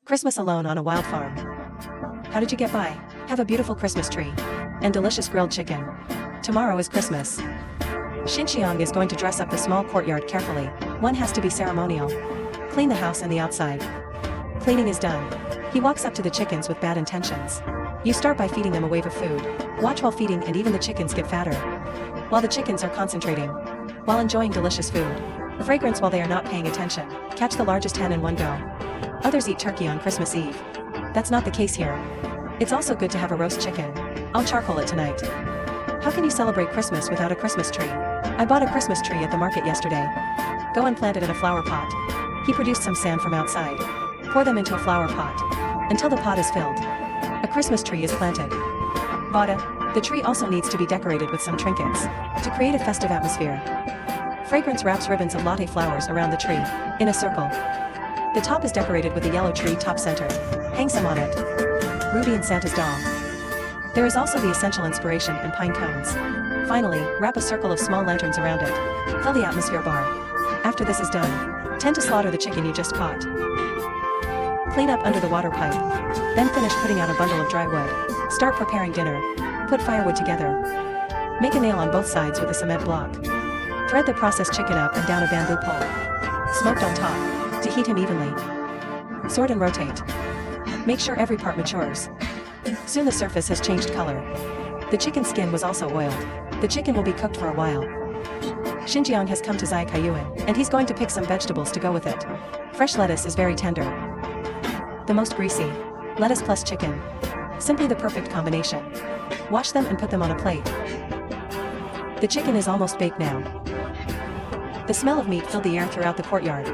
Christmas alone on a wild farm. How did you get by? Have a beautiful Christmas tree. And delicious grilled chicken. Tomorrow is Christmas. Xinxiang is going to dress up the small courtyard carefully. One has to be ceremonial. Clean the house and the outside. Cleaning is done. He walks up to the chickens with bad intentions. You start by feeding them a wave of food. Watch while feeding and even the chickens get fatter. While the chickens are concentrating. While enjoying delicious food. Fragrance while they are not paying attention. Catch the largest hen in one go. Others eat turkey on Christmas Eve. That's not the case here. It's also good to have a roast chicken. I'll charcoal it tonight. How can you celebrate Christmas without a Christmas tree? I bought a Christmas tree at the market yesterday. Go and plant it in a flower pot. He produced some sand from outside. Pour them into a flower pot. Until the pot is filled. A Christmas tree is planted. Vada. The tree also needs to be decorated with some trinkets. To create a festive atmosphere. Fragrance wraps ribbons of latte flowers around the tree. In a circle. The top is decorated with a yellow tree top center. Hang some on it. Ruby and Santa's doll. There is also the essential inspiration and pine cones. Finally, wrap a circle of small lanterns around it. Fill the atmosphere bar. After this is done, tend to slaughter the chicken you just caught. Clean up under the water pipe. Then finish putting out a bundle of dry wood. Start preparing dinner. Put firewood together. Make a nail on both sides with a cement block. Thread the processed chicken up and down a bamboo pole. Smoked on top, to heat him evenly. Sort and rotate. Make sure every part matures. Soon the surface has changed color. The chicken skin was also oiled. The chicken will be cooked for a while. Xinjiang has come to Zai Kaiyuan, and he's going to pick some vegetables to go with it. Fresh lettuce is very tender. The most greasy. Lettuce plus chicken. Simply the perfect combination. Wash them and put them on a plate. The chicken is almost baked now. The smell of meat filled the air throughout the courtyard.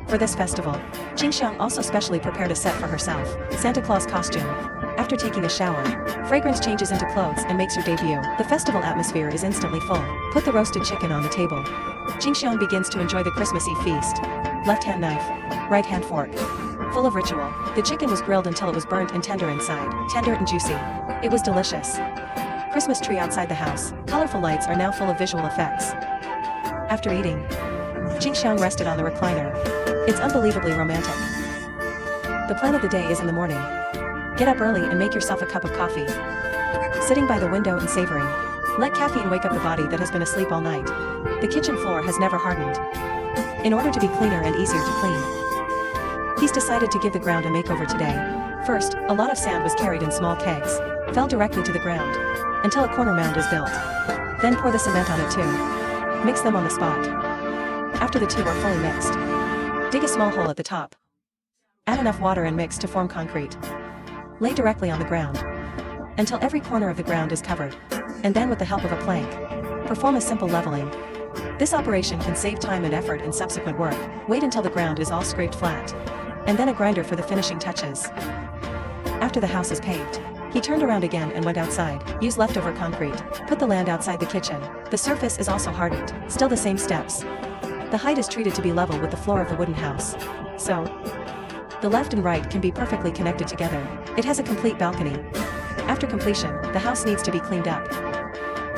For this festival, Xinxiang also specially prepared a set for herself, Santa Claus costume. After taking a shower, Fragrance changes into clothes and makes her debut. The festival atmosphere is instantly full. Put the roasted chicken on the table. Xinxiang begins to enjoy the Christmas Eve feast. Left hand knife, right hand fork. Full of ritual, the chicken was grilled until it was burnt and tender inside, tender and juicy. It was delicious. Christmas tree outside the house, colorful lights are now full of visual effects. After eating, Xinxiang rested on the recliner. It's unbelievably romantic. The plan of the day is in the morning. Get up early and make yourself a cup of coffee. Sitting by the window and savoring. Let caffeine wake up the body that has been asleep all night. The kitchen floor has never hardened. In order to be cleaner and easier to clean, he's decided to give the ground a makeover today. First, a lot of sand was carried in small kegs, fell directly to the ground, until a corner mound is built. Then pour the cement on it too. Mix them on the spot. After the two are fully mixed, dig a small hole at the top. Add enough water and mix to form concrete. Lay directly on the ground, until every corner of the ground is covered, and then with the help of a plank, perform a simple leveling. This operation can save time and effort in subsequent work. Wait until the ground is all scraped flat, and then a grinder for the finishing touches. After the house is paved, he turned around again and went outside. Use leftover concrete. Put the land outside the kitchen. The surface is also hardened. Still the same steps. The height is treated to be level with the floor of the wooden house. So, the left and right can be perfectly connected together. It has a complete balcony. After completion, the house needs to be cleaned up.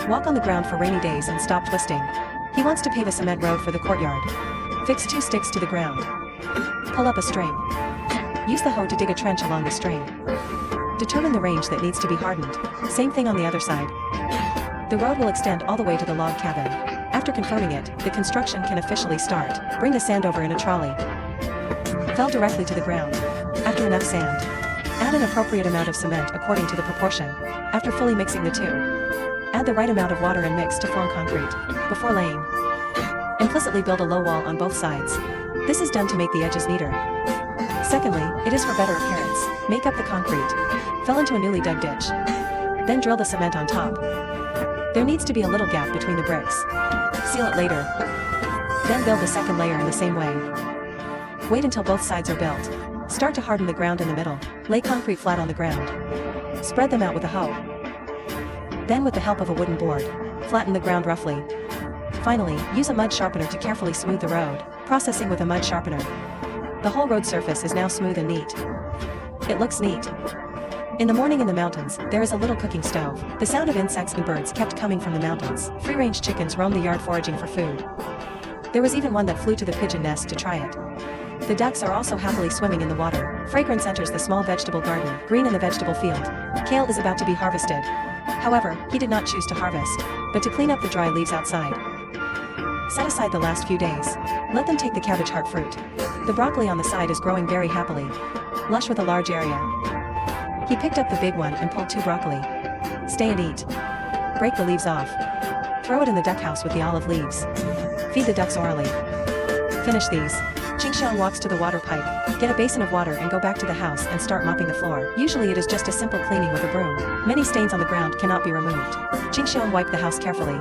Walk on the ground for rainy days and stop twisting. He wants to pave a cement road for the courtyard. Fix 2 sticks to the ground. Pull up a string. Use the hoe to dig a trench along the string. Determine the range that needs to be hardened. Same thing on the other side. The road will extend all the way to the log cabin. After confirming it, the construction can officially start. Bring the sand over in a trolley. Fell directly to the ground. After enough sand, add an appropriate amount of cement according to the proportion. After fully mixing the two, add the right amount of water and mix to form concrete. Before laying, implicitly build a low wall on both sides. This is done to make the edges neater. Secondly, it is for better appearance. Make up the concrete. Fill into a newly dug ditch. Then drill the cement on top. There needs to be a little gap between the bricks. Seal it later. Then build the second layer in the same way. Wait until both sides are built. Start to harden the ground in the middle. Lay concrete flat on the ground. Spread them out with a hoe. Then with the help of a wooden board, flatten the ground roughly. Finally, use a mud sharpener to carefully smooth the road. Processing with a mud sharpener. The whole road surface is now smooth and neat. It looks neat. In the morning in the mountains, there is a little cooking stove. The sound of insects and birds kept coming from the mountains. Free-range chickens roamed the yard foraging for food. There was even one that flew to the pigeon nest to try it. The ducks are also happily swimming in the water. Fragrance enters the small vegetable garden, green in the vegetable field. Kale is about to be harvested. However, he did not choose to harvest, but to clean up the dry leaves outside. Set aside the last few days. Let them take the cabbage heart fruit. The broccoli on the side is growing very happily, lush with a large area. He picked up the big one and pulled 2 broccoli. Stay and eat. Break the leaves off. Throw it in the duck house with the olive leaves. Feed the ducks orally. Finish these. Jingxiang walks to the water pipe, get a basin of water and go back to the house and start mopping the floor. Usually it is just a simple cleaning with a broom. Many stains on the ground cannot be removed. Jingxiang wiped the house carefully.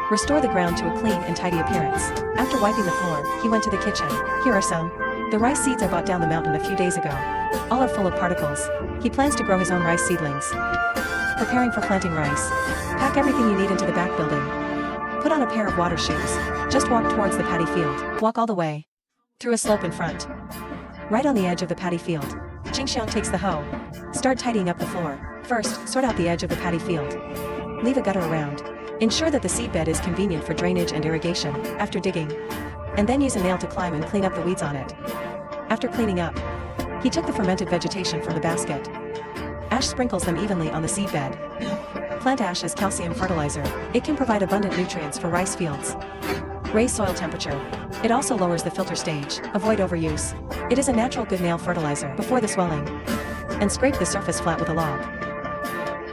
Restore the ground to a clean and tidy appearance. After wiping the floor, he went to the kitchen. Here are some. The rice seeds I bought down the mountain a few days ago. All are full of particles. He plans to grow his own rice seedlings. Preparing for planting rice. Pack everything you need into the back building. Put on a pair of water shoes. Just walk towards the paddy field. Walk all the way. Through a slope in front. Right on the edge of the paddy field. Jingxiang takes the hoe. Start tidying up the floor. First, sort out the edge of the paddy field. Leave a gutter around. Ensure that the seedbed is convenient for drainage and irrigation, after digging. And then use a nail to climb and clean up the weeds on it. After cleaning up, he took the fermented vegetation from the basket. Ash sprinkles them evenly on the seedbed. Plant ash as calcium fertilizer. It can provide abundant nutrients for rice fields. Raise soil temperature. It also lowers the filter stage. Avoid overuse. It is a natural good nail fertilizer before the swelling. And scrape the surface flat with a log.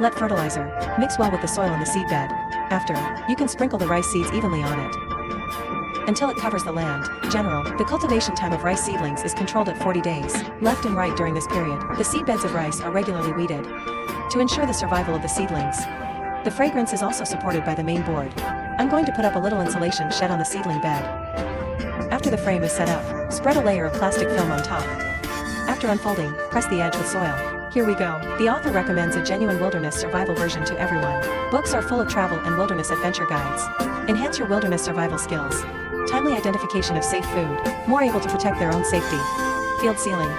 Let fertilizer mix well with the soil in the seedbed. After, you can sprinkle the rice seeds evenly on it until it covers the land. General, the cultivation time of rice seedlings is controlled at 40 days, left and right during this period. The seedbeds of rice are regularly weeded to ensure the survival of the seedlings. The fragrance is also supported by the main board. I'm going to put up a little insulation shed on the seedling bed. After the frame is set up, spread a layer of plastic film on top. After unfolding, press the edge with soil. Here we go. The author recommends a genuine wilderness survival version to everyone. Books are full of travel and wilderness adventure guides. Enhance your wilderness survival skills. Timely identification of safe food. More able to protect their own safety. Field sealing.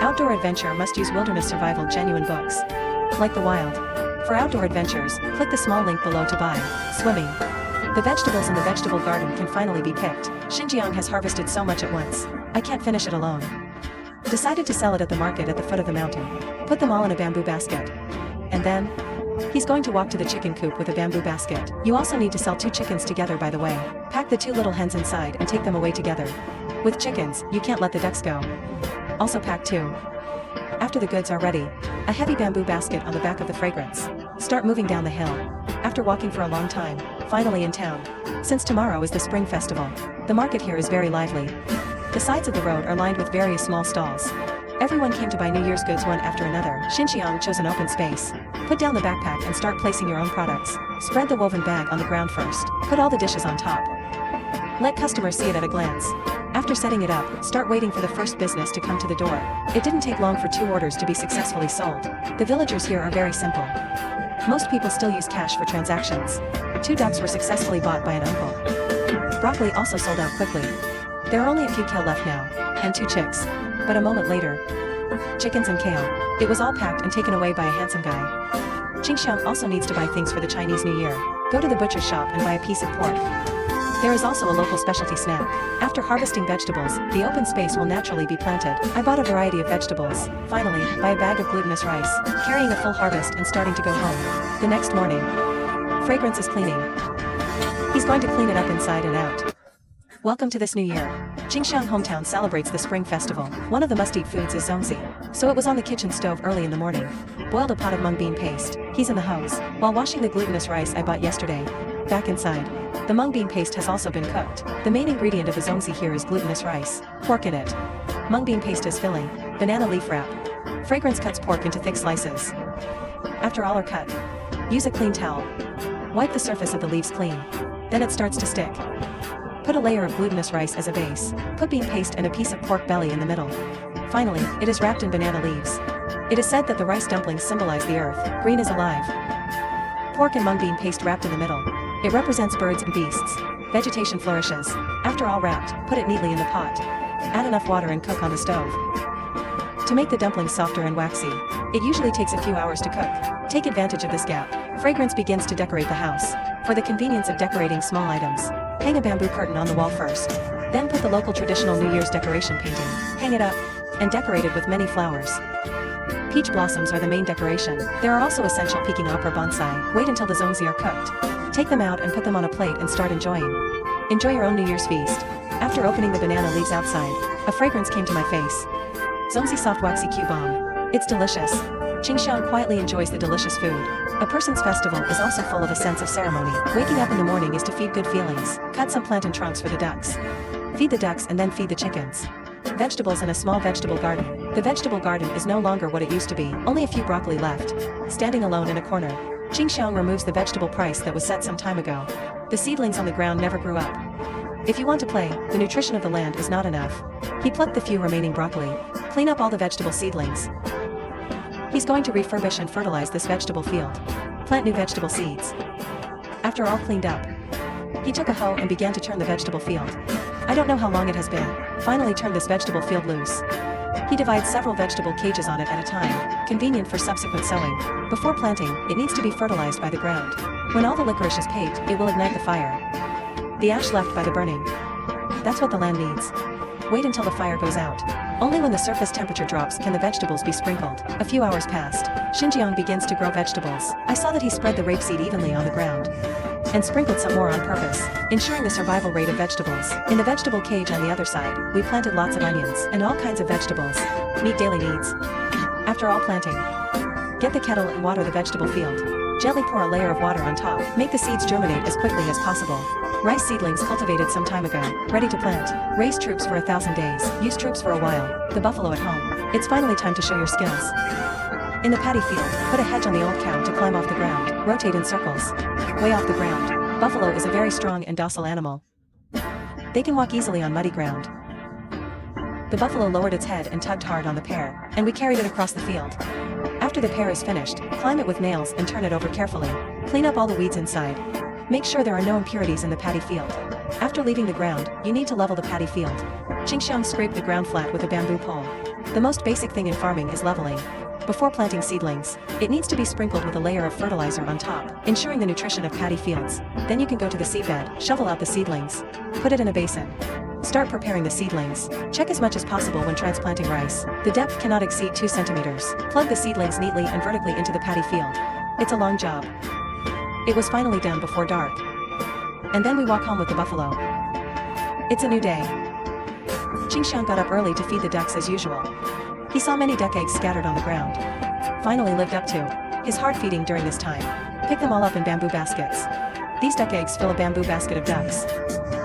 Outdoor adventure must use wilderness survival genuine books. Like the Wild. For outdoor adventures, click the small link below to buy. Swimming. The vegetables in the vegetable garden can finally be picked. Xinjiang has harvested so much at once. I can't finish it alone. Decided to sell it at the market at the foot of the mountain. Put them all in a bamboo basket. And then, he's going to walk to the chicken coop with a bamboo basket. You also need to sell 2 chickens together, by the way. Pack the 2 little hens inside and take them away together. With chickens, you can't let the ducks go. Also pack 2. After the goods are ready, a heavy bamboo basket on the back of the fragrance. Start moving down the hill. After walking for a long time, finally in town. Since tomorrow is the Spring Festival, the market here is very lively. The sides of the road are lined with various small stalls. Everyone came to buy New Year's goods one after another. Xinjiang chose an open space. Put down the backpack and start placing your own products. Spread the woven bag on the ground first. Put all the dishes on top. Let customers see it at a glance. After setting it up, start waiting for the first business to come to the door. It didn't take long for 2 orders to be successfully sold. The villagers here are very simple. Most people still use cash for transactions. 2 ducks were successfully bought by an uncle. Broccoli also sold out quickly. There are only a few kale left now, and 2 chicks. But a moment later, chickens and kale. It was all packed and taken away by a handsome guy. Jingxiang also needs to buy things for the Chinese New Year. Go to the butcher shop and buy a piece of pork. There is also a local specialty snack. After harvesting vegetables, the open space will naturally be planted. I bought a variety of vegetables. Finally, buy a bag of glutinous rice, carrying a full harvest and starting to go home. The next morning, Fragrance is cleaning. He's going to clean it up inside and out. Welcome to this new year. Jingxiang hometown celebrates the Spring Festival. One of the must-eat foods is zongzi. So it was on the kitchen stove early in the morning. Boiled a pot of mung bean paste. He's in the hose. While washing the glutinous rice I bought yesterday. Back inside. The mung bean paste has also been cooked. The main ingredient of the zongzi here is glutinous rice. Pork in it. Mung bean paste is filling. Banana leaf wrap. Fragrance cuts pork into thick slices. After all are cut, use a clean towel. Wipe the surface of the leaves clean. Then it starts to stick. Put a layer of glutinous rice as a base. Put bean paste and a piece of pork belly in the middle. Finally, it is wrapped in banana leaves. It is said that the rice dumplings symbolize the earth. Green is alive. Pork and mung bean paste wrapped in the middle. It represents birds and beasts. Vegetation flourishes. After all wrapped, put it neatly in the pot. Add enough water and cook on the stove. To make the dumplings softer and waxy, it usually takes a few hours to cook. Take advantage of this gap. Fragrance begins to decorate the house. For the convenience of decorating small items, hang a bamboo curtain on the wall first. Then put the local traditional New Year's decoration painting. Hang it up. and decorated with many flowers. Peach blossoms are the main decoration. There are also essential Peking opera bonsai. Wait until the zongzi are cooked. Take them out and put them on a plate and start enjoying. Enjoy your own New Year's feast. After opening the banana leaves outside, a fragrance came to my face. Zongzi soft waxy Q bomb. It's delicious. Qingxiang quietly enjoys the delicious food. A person's festival is also full of a sense of ceremony. Waking up in the morning is to feed good feelings. Cut some plantain trunks for the ducks. Feed the ducks and then feed the chickens. Vegetables in a small vegetable garden. The vegetable garden is no longer what it used to be, only a few broccoli left. Standing alone in a corner, Qingxiang removes the vegetable price that was set some time ago. The seedlings on the ground never grew up. If you want to play, the nutrition of the land is not enough. He plucked the few remaining broccoli. Clean up all the vegetable seedlings. He's going to refurbish and fertilize this vegetable field. Plant new vegetable seeds. After all cleaned up, he took a hoe and began to turn the vegetable field. I don't know how long it has been. Finally turned this vegetable field loose. He divides several vegetable cages on it at a time, convenient for subsequent sowing. Before planting, it needs to be fertilized by the ground. When all the licorice is baked, it will ignite the fire. The ash left by the burning. That's what the land needs. Wait until the fire goes out. Only when the surface temperature drops can the vegetables be sprinkled. A few hours passed. Xinjiang begins to grow vegetables. I saw that he spread the rapeseed evenly on the ground and sprinkled some more on purpose, ensuring the survival rate of vegetables. In the vegetable cage on the other side, we planted lots of onions and all kinds of vegetables. Meet daily needs. After all planting, get the kettle and water the vegetable field. Gently pour a layer of water on top. Make the seeds germinate as quickly as possible. Rice seedlings cultivated some time ago, ready to plant. Raise troops for 1,000 days. Use troops for a while. The buffalo at home. It's finally time to show your skills. In the paddy field, put a hedge on the old cow to climb off the ground. Rotate in circles. Way off the ground. Buffalo is a very strong and docile animal. They can walk easily on muddy ground. The buffalo lowered its head and tugged hard on the pear, and we carried it across the field. After the pear is finished, climb it with nails and turn it over carefully. Clean up all the weeds inside. Make sure there are no impurities in the paddy field. After leaving the ground, you need to level the paddy field. Qingxiang scraped the ground flat with a bamboo pole. The most basic thing in farming is leveling. Before planting seedlings, it needs to be sprinkled with a layer of fertilizer on top, ensuring the nutrition of paddy fields. Then you can go to the seedbed, shovel out the seedlings, put it in a basin. Start preparing the seedlings. Check as much as possible when transplanting rice. The depth cannot exceed 2 centimeters. Plug the seedlings neatly and vertically into the paddy field. It's a long job. It was finally done before dark. And then we walk home with the buffalo. It's a new day. Qingxiang got up early to feed the ducks as usual. He saw many duck eggs scattered on the ground. Finally lived up to his hard feeding during this time. Pick them all up in bamboo baskets. These duck eggs fill a bamboo basket of ducks.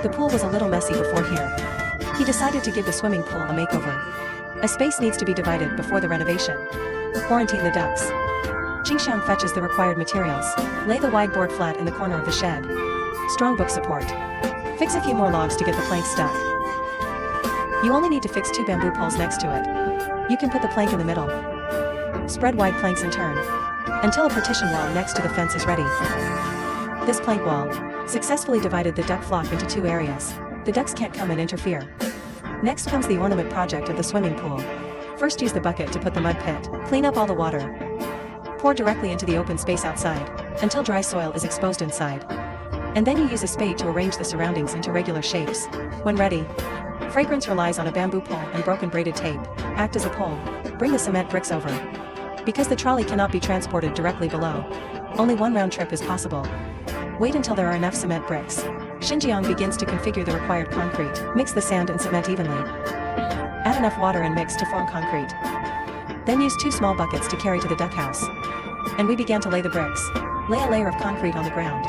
The pool was a little messy before here. He decided to give the swimming pool a makeover. A space needs to be divided before the renovation. Quarantine the ducks. Qingxiang fetches the required materials. Lay the wide board flat in the corner of the shed. Strong book support. Fix a few more logs to get the plank stuck. You only need to fix 2 bamboo poles next to it. You can put the plank in the middle. Spread wide planks in turn until a partition wall next to the fence is ready. This plank wall successfully divided the duck flock into 2 areas. The ducks can't come and interfere. Next comes the ornament project of the swimming pool. First use the bucket to put the mud pit. Clean up all the water. Pour directly into the open space outside until dry soil is exposed inside. And then you use a spade to arrange the surroundings into regular shapes. When ready, fragrance relies on a bamboo pole and broken braided tape. Act as a pole. Bring the cement bricks over. Because the trolley cannot be transported directly below, only 1 round trip is possible. Wait until there are enough cement bricks. Xinjiang begins to configure the required concrete. Mix the sand and cement evenly. Add enough water and mix to form concrete. Then use 2 small buckets to carry to the duck house. And we began to lay the bricks. Lay a layer of concrete on the ground.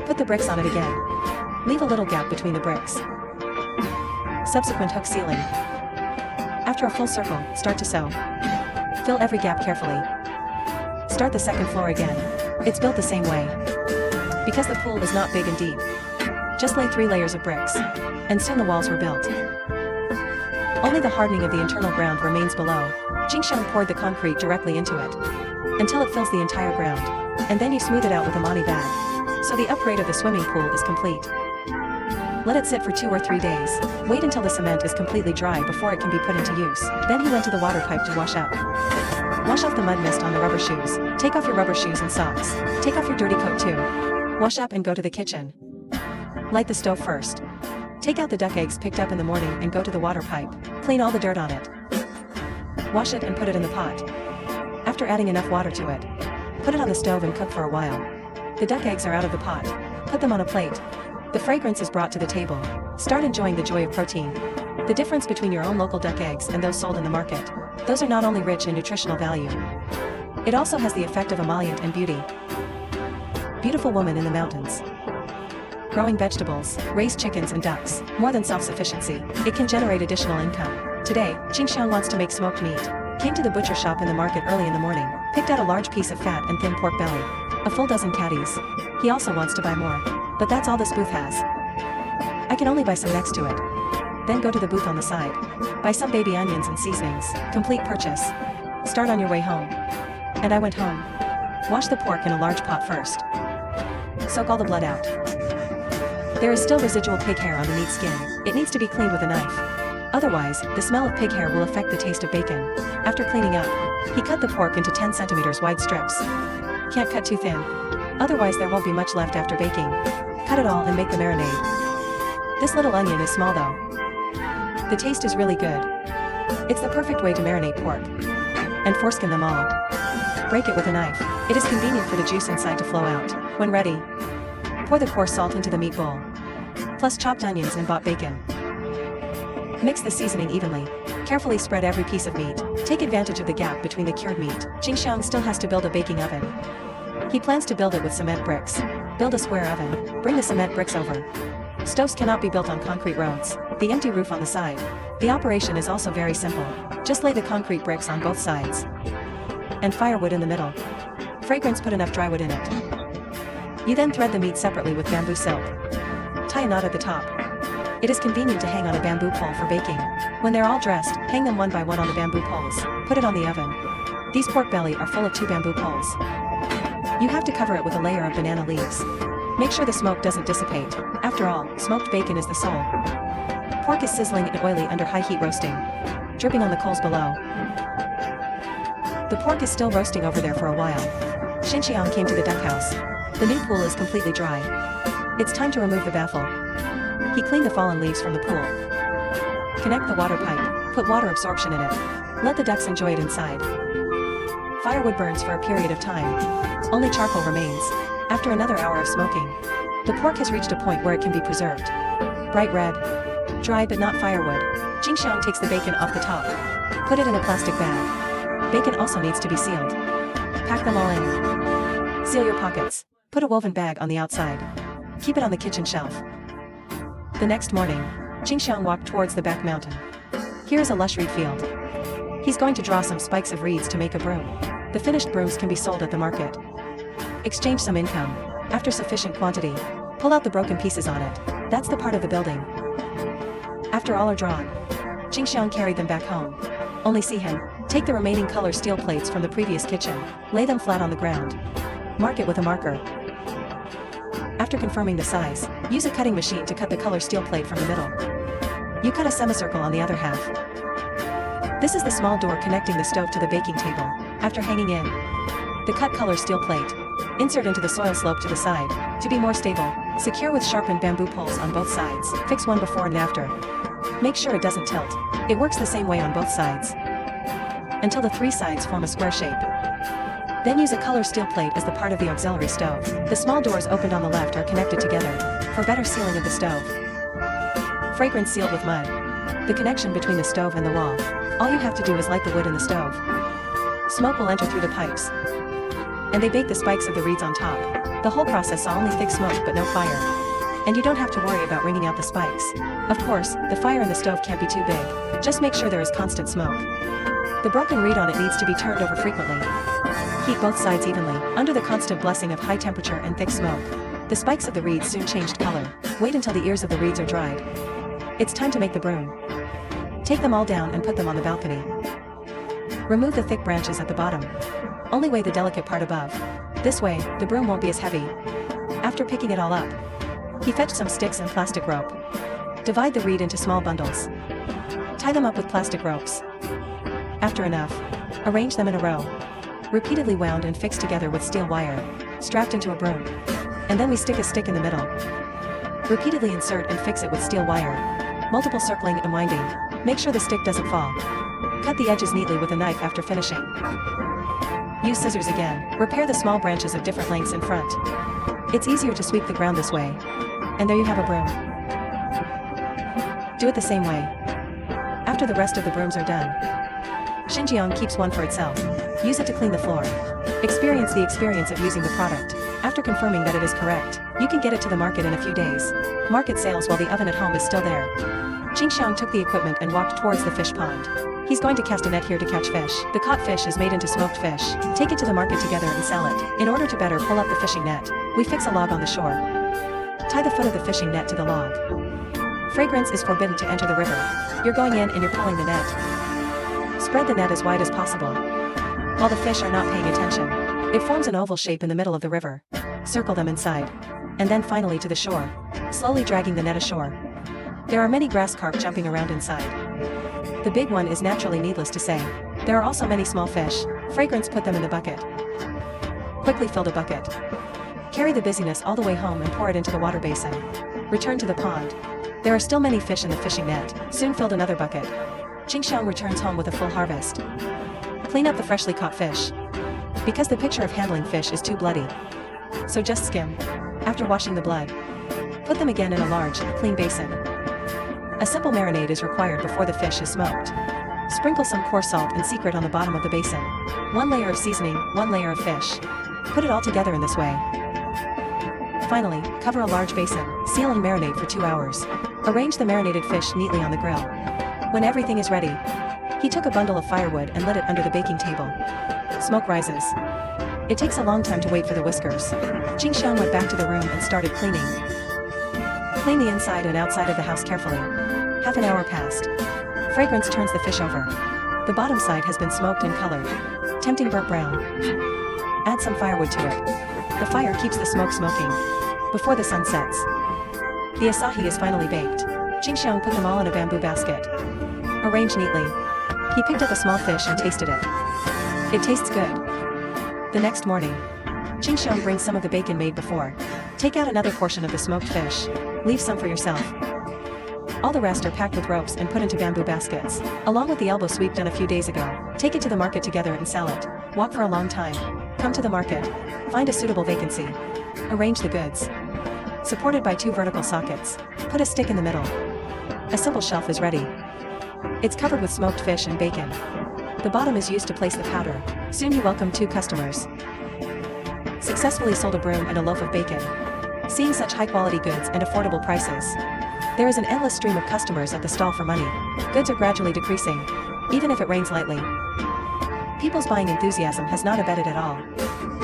Put the bricks on it again. Leave a little gap between the bricks. Subsequent hook ceiling. After a full circle, start to sew. Fill every gap carefully. Start the second floor again. It's built the same way. Because the pool is not big and deep. Just lay 3 layers of bricks. And soon the walls were built. Only the hardening of the internal ground remains below. Qingxiang poured the concrete directly into it until it fills the entire ground. And then you smooth it out with a money bag. So the upgrade of the swimming pool is complete. Let it sit for 2 or 3 days. Wait until the cement is completely dry before it can be put into use. Then he went to the water pipe to wash up. Wash off the mud mist on the rubber shoes. Take off your rubber shoes and socks. Take off your dirty coat too. Wash up and go to the kitchen. Light the stove first. Take out the duck eggs picked up in the morning and go to the water pipe. Clean all the dirt on it. Wash it and put it in the pot. After adding enough water to it, put it on the stove and cook for a while. The duck eggs are out of the pot. Put them on a plate. The fragrance is brought to the table. Start enjoying the joy of protein. The difference between your own local duck eggs and those sold in the market. Those are not only rich in nutritional value, it also has the effect of emollient and beauty. Beautiful woman in the mountains. Growing vegetables, raise chickens and ducks. More than self-sufficiency, it can generate additional income. Today, Jingxiang wants to make smoked meat. Came to the butcher shop in the market early in the morning, picked out a large piece of fat and thin pork belly. A full dozen catties. He also wants to buy more. But that's all this booth has. I can only buy some next to it. Then go to the booth on the side. Buy some baby onions and seasonings. Complete purchase. Start on your way home. And I went home. Wash the pork in a large pot first. Soak all the blood out. There is still residual pig hair on the meat skin. It needs to be cleaned with a knife. Otherwise, the smell of pig hair will affect the taste of bacon. After cleaning up, he cut the pork into 10 centimeters wide strips. Can't cut too thin. Otherwise there won't be much left after baking. Cut it all and make the marinade. This little onion is small though. The taste is really good. It's the perfect way to marinate pork. And foreskin them all. Break it with a knife. It is convenient for the juice inside to flow out. When ready, pour the coarse salt into the meat bowl, plus chopped onions and bought bacon. Mix the seasoning evenly. Carefully spread every piece of meat. Take advantage of the gap between the cured meat. Jingxiang still has to build a baking oven. He plans to build it with cement bricks. Build a square oven. Bring the cement bricks over. Stoves cannot be built on concrete roads. The empty roof on the side. The operation is also very simple. Just lay the concrete bricks on both sides. And firewood in the middle. Fragrance, put enough dry wood in it. You then thread the meat separately with bamboo silk. Tie a knot at the top. It is convenient to hang on a bamboo pole for baking. When they're all dressed, hang them one by one on the bamboo poles. Put it on the oven. These pork belly are full of 2 bamboo poles. You have to cover it with a layer of banana leaves. Make sure the smoke doesn't dissipate. After all, smoked bacon is the soul. Pork is sizzling and oily under high heat roasting, dripping on the coals below. The pork is still roasting over there for a while. Xinxiang came to the duck house. The new pool is completely dry. It's time to remove the baffle. He cleaned the fallen leaves from the pool. Connect the water pipe. Put water absorption in it. Let the ducks enjoy it inside. Firewood burns for a period of time. Only charcoal remains. After another hour of smoking, the pork has reached a point where it can be preserved. Bright red. Dry but not firewood. Jingxiang takes the bacon off the top. Put it in a plastic bag. Bacon also needs to be sealed. Pack them all in. Seal your pockets. Put a woven bag on the outside. Keep it on the kitchen shelf. The next morning, Jingxiang walked towards the back mountain. Here is a lush reed field. He's going to draw some spikes of reeds to make a broom. The finished brooms can be sold at the market. Exchange some income. After sufficient quantity, pull out the broken pieces on it. That's the part of the building. After all are drawn, Jingxiang carried them back home. Only see him take the remaining color steel plates from the previous kitchen, lay them flat on the ground. Mark it with a marker. After confirming the size, use a cutting machine to cut the color steel plate from the middle. You cut a semicircle on the other half. This is the small door connecting the stove to the baking table. After hanging in the cut color steel plate, insert into the soil slope to the side. To be more stable, secure with sharpened bamboo poles on both sides. Fix one before and after. Make sure it doesn't tilt. It works the same way on both sides, until the 3 sides form a square shape. Then use a color steel plate as the part of the auxiliary stove. The small doors opened on the left are connected together, for better sealing of the stove. Fragrance sealed with mud. The connection between the stove and the wall. All you have to do is light the wood in the stove. Smoke will enter through the pipes. And they bake the spikes of the reeds on top. The whole process saw only thick smoke but no fire. And you don't have to worry about wringing out the spikes. Of course, the fire in the stove can't be too big. Just make sure there is constant smoke. The broken reed on it needs to be turned over frequently. Heat both sides evenly, under the constant blessing of high temperature and thick smoke. The spikes of the reeds soon changed color. Wait until the ears of the reeds are dried. It's time to make the broom. Take them all down and put them on the balcony. Remove the thick branches at the bottom. Only weigh the delicate part above. This way, the broom won't be as heavy. After picking it all up, he fetched some sticks and plastic rope. Divide the reed into small bundles. Tie them up with plastic ropes. After enough, arrange them in a row. Repeatedly wound and fixed together with steel wire, strapped into a broom. And then we stick a stick in the middle. Repeatedly insert and fix it with steel wire. Multiple circling and winding. Make sure the stick doesn't fall. Cut the edges neatly with a knife after finishing. Use scissors again. Repair the small branches of different lengths in front. It's easier to sweep the ground this way. And there you have a broom. Do it the same way. After the rest of the brooms are done, Xinjiang keeps one for itself. Use it to clean the floor. Experience the experience of using the product. After confirming that it is correct, you can get it to the market in a few days. Market sales while the oven at home is still there. Xinjiang took the equipment and walked towards the fish pond. He's going to cast a net here to catch fish. The caught fish is made into smoked fish. Take it to the market together and sell it. In order to better pull up the fishing net, we fix a log on the shore. Tie the foot of the fishing net to the log. Fragrance is forbidden to enter the river. You're going in and you're pulling the net. Spread the net as wide as possible. While the fish are not paying attention, it forms an oval shape in the middle of the river. Circle them inside. And then finally to the shore, slowly dragging the net ashore. There are many grass carp jumping around inside. The big one is naturally needless to say. There are also many small fish. Fragrance put them in the bucket. Quickly fill the bucket. Carry the busyness all the way home and pour it into the water basin. Return to the pond. There are still many fish in the fishing net. Soon filled another bucket. Xinjiang returns home with a full harvest. Clean up the freshly caught fish. Because the picture of handling fish is too bloody. So just skim. After washing the blood, put them again in a large, clean basin. A simple marinade is required before the fish is smoked. Sprinkle some coarse salt and secret on the bottom of the basin. 1 layer of seasoning, 1 layer of fish. Put it all together in this way. Finally, cover a large basin, seal and marinate for 2 hours. Arrange the marinated fish neatly on the grill. When everything is ready, he took a bundle of firewood and lit it under the baking table. Smoke rises. It takes a long time to wait for the whiskers. Xinjiang went back to the room and started cleaning. Clean the inside and outside of the house carefully. Half an hour passed. Fragrance turns the fish over. The bottom side has been smoked and colored. Tempting burnt brown. Add some firewood to it. The fire keeps the smoke smoking. Before the sun sets, the asahi is finally baked. Xinjiang put them all in a bamboo basket. Arranged neatly. He picked up a small fish and tasted it. It tastes good. The next morning, Xinjiang brings some of the bacon made before. Take out another portion of the smoked fish. Leave some for yourself. All the rest are packed with ropes and put into bamboo baskets, along with the elbow sweep done a few days ago. Take it to the market together and sell it. Walk for a long time. Come to the market. Find a suitable vacancy. Arrange the goods. Supported by 2 vertical sockets. Put a stick in the middle. A simple shelf is ready. It's covered with smoked fish and bacon. The bottom is used to place the powder. Soon you welcome 2 customers. Successfully sold a broom and a loaf of bacon. Seeing such high-quality goods and affordable prices, there is an endless stream of customers at the stall for money. Goods are gradually decreasing, even if it rains lightly. People's buying enthusiasm has not abated at all.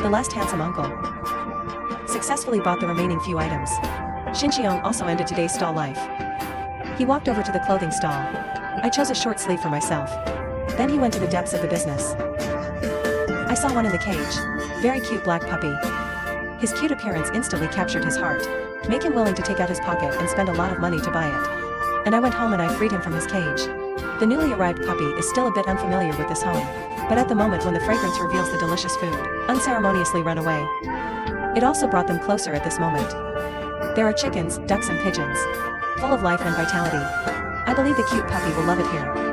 The last handsome uncle successfully bought the remaining few items. Xinjiang also ended today's stall life. He walked over to the clothing stall. I chose a short sleeve for myself. Then he went to the depths of the business. I saw one in the cage. Very cute black puppy. His cute appearance instantly captured his heart. Make him willing to take out his pocket and spend a lot of money to buy it. And I went home and I freed him from his cage. The newly arrived puppy is still a bit unfamiliar with this home. But at the moment when the fragrance reveals the delicious food, unceremoniously run away. It also brought them closer at this moment. There are chickens, ducks and pigeons. Full of life and vitality. I believe the cute puppy will love it here.